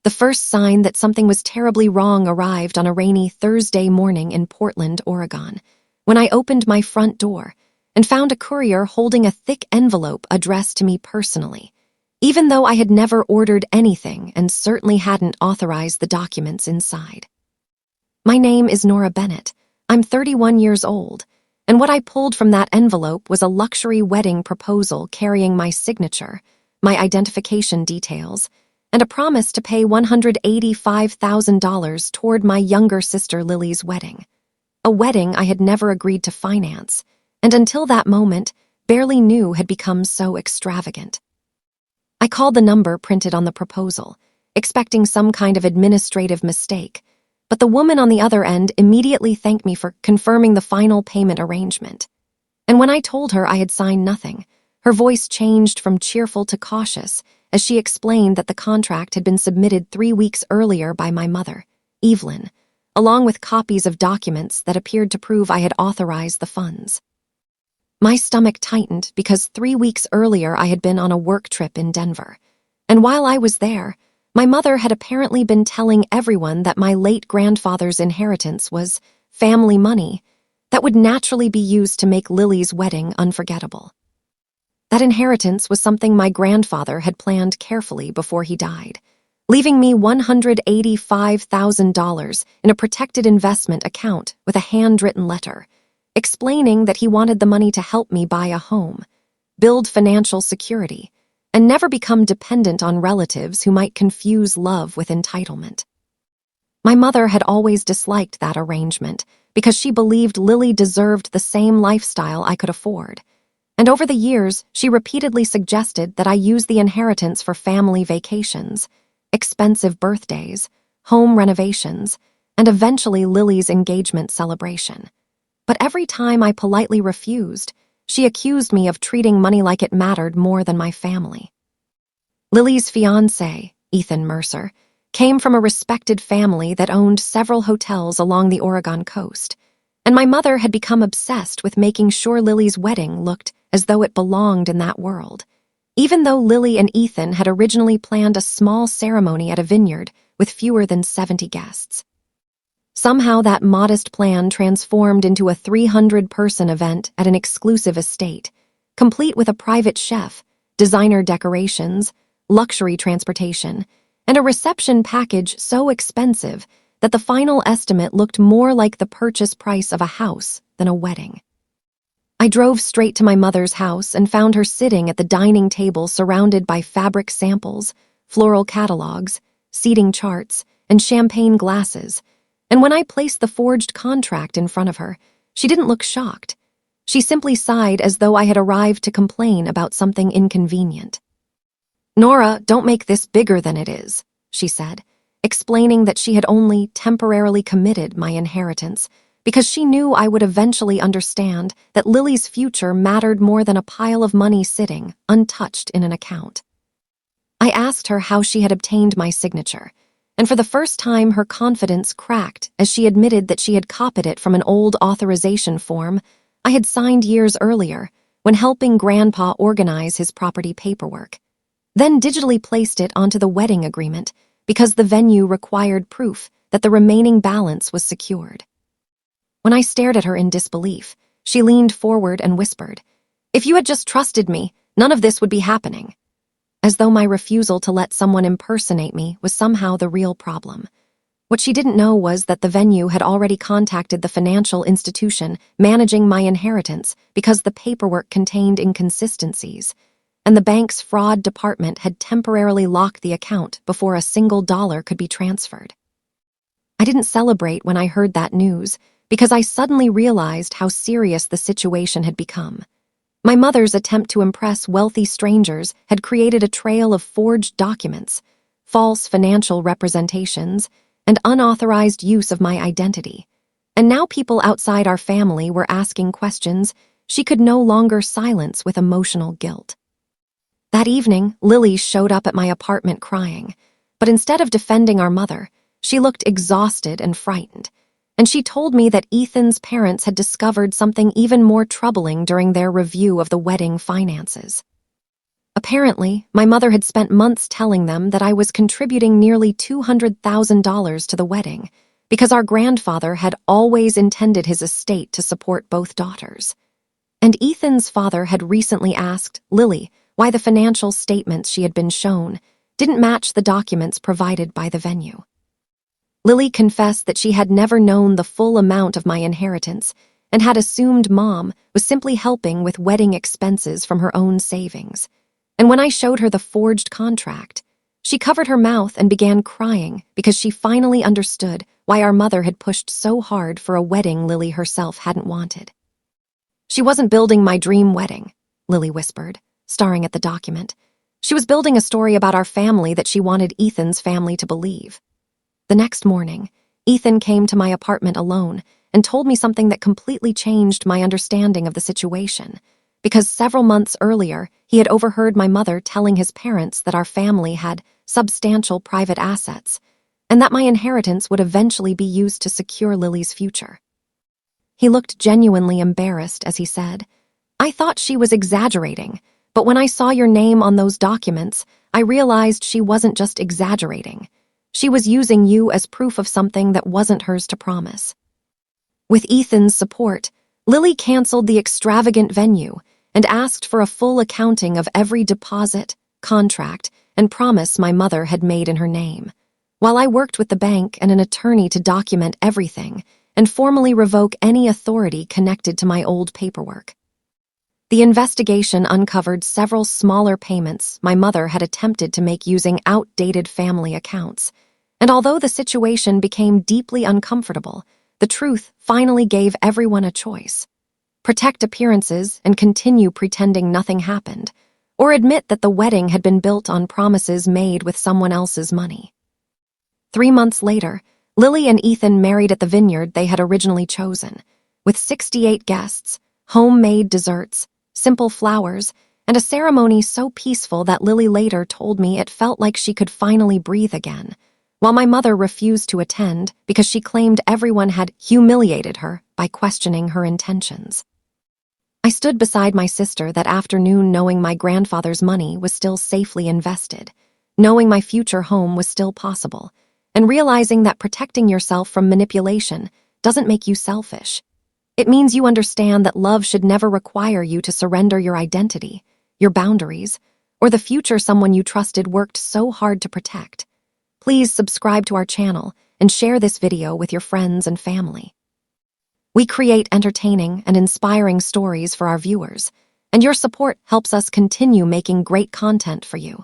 The first sign that something was terribly wrong arrived on a rainy Thursday morning in Portland, Oregon, when I opened my front door and found a courier holding a thick envelope addressed to me personally, even though I had never ordered anything and certainly hadn't authorized the documents inside. My name is Nora Bennett. I'm 31 years old, and what I pulled from that envelope was a luxury wedding proposal carrying my signature, my identification details, and a promise to pay $185,000 toward my younger sister Lily's wedding. A wedding I had never agreed to finance, and until that moment, barely knew had become so extravagant. I called the number printed on the proposal, expecting some kind of administrative mistake, but the woman on the other end immediately thanked me for confirming the final payment arrangement. And when I told her I had signed nothing, her voice changed from cheerful to cautious as she explained that the contract had been submitted 3 weeks earlier by my mother, Evelyn, along with copies of documents that appeared to prove I had authorized the funds. My stomach tightened because 3 weeks earlier I had been on a work trip in Denver, and while I was there, my mother had apparently been telling everyone that my late grandfather's inheritance was family money that would naturally be used to make Lily's wedding unforgettable. That inheritance was something my grandfather had planned carefully before he died, leaving me $185,000 in a protected investment account with a handwritten letter, explaining that he wanted the money to help me buy a home, build financial security, and never become dependent on relatives who might confuse love with entitlement. My mother had always disliked that arrangement because she believed Lily deserved the same lifestyle I could afford, and over the years she repeatedly suggested that I use the inheritance for family vacations, expensive birthdays, home renovations, and eventually Lily's engagement celebration. But every time I politely refused, she accused me of treating money like it mattered more than my family. Lily's fiancé, Ethan Mercer, came from a respected family that owned several hotels along the Oregon coast, and my mother had become obsessed with making sure Lily's wedding looked as though it belonged in that world, even though Lily and Ethan had originally planned a small ceremony at a vineyard with fewer than 70 guests. Somehow that modest plan transformed into a 300-person event at an exclusive estate, complete with a private chef, designer decorations, luxury transportation, and a reception package so expensive that the final estimate looked more like the purchase price of a house than a wedding. I drove straight to my mother's house and found her sitting at the dining table surrounded by fabric samples, floral catalogs, seating charts, and champagne glasses. And when I placed the forged contract in front of her, she didn't look shocked. She simply sighed as though I had arrived to complain about something inconvenient. "Nora, don't make this bigger than it is," she said, explaining that she had only temporarily committed my inheritance because she knew I would eventually understand that Lily's future mattered more than a pile of money sitting, untouched in an account. I asked her how she had obtained my signature, and for the first time her confidence cracked as she admitted that she had copied it from an old authorization form I had signed years earlier when helping Grandpa organize his property paperwork, then digitally placed it onto the wedding agreement because the venue required proof that the remaining balance was secured. When I stared at her in disbelief, she leaned forward and whispered, "If you had just trusted me, none of this would be happening." As though my refusal to let someone impersonate me was somehow the real problem. What she didn't know was that the venue had already contacted the financial institution managing my inheritance because the paperwork contained inconsistencies, and the bank's fraud department had temporarily locked the account before a single dollar could be transferred. I didn't celebrate when I heard that news because I suddenly realized how serious the situation had become. My mother's attempt to impress wealthy strangers had created a trail of forged documents, false financial representations, and unauthorized use of my identity. And now people outside our family were asking questions she could no longer silence with emotional guilt. That evening, Lily showed up at my apartment crying, but instead of defending our mother, she looked exhausted and frightened. And she told me that Ethan's parents had discovered something even more troubling during their review of the wedding finances. Apparently, my mother had spent months telling them that I was contributing nearly $200,000 to the wedding because our grandfather had always intended his estate to support both daughters. And Ethan's father had recently asked Lily why the financial statements she had been shown didn't match the documents provided by the venue. Lily confessed that she had never known the full amount of my inheritance and had assumed Mom was simply helping with wedding expenses from her own savings. And when I showed her the forged contract, she covered her mouth and began crying because she finally understood why our mother had pushed so hard for a wedding Lily herself hadn't wanted. She wasn't building my dream wedding, Lily whispered, staring at the document. She was building a story about our family that she wanted Ethan's family to believe. The next morning, Ethan came to my apartment alone and told me something that completely changed my understanding of the situation, because several months earlier, he had overheard my mother telling his parents that our family had substantial private assets and that my inheritance would eventually be used to secure Lily's future. He looked genuinely embarrassed as he said, "I thought she was exaggerating, but when I saw your name on those documents, I realized she wasn't just exaggerating. She was using you as proof of something that wasn't hers to promise." With Ethan's support, Lily canceled the extravagant venue and asked for a full accounting of every deposit, contract, and promise my mother had made in her name, while I worked with the bank and an attorney to document everything and formally revoke any authority connected to my old paperwork. The investigation uncovered several smaller payments my mother had attempted to make using outdated family accounts, and although the situation became deeply uncomfortable, the truth finally gave everyone a choice: protect appearances and continue pretending nothing happened, or admit that the wedding had been built on promises made with someone else's money. 3 months later, Lily and Ethan married at the vineyard they had originally chosen, with 68 guests, homemade desserts, simple flowers, and a ceremony so peaceful that Lily later told me it felt like she could finally breathe again, while my mother refused to attend because she claimed everyone had humiliated her by questioning her intentions. I stood beside my sister that afternoon knowing my grandfather's money was still safely invested, knowing my future home was still possible, and realizing that protecting yourself from manipulation doesn't make you selfish. It means you understand that love should never require you to surrender your identity, your boundaries, or the future someone you trusted worked so hard to protect. Please subscribe to our channel and share this video with your friends and family. We create entertaining and inspiring stories for our viewers, and your support helps us continue making great content for you.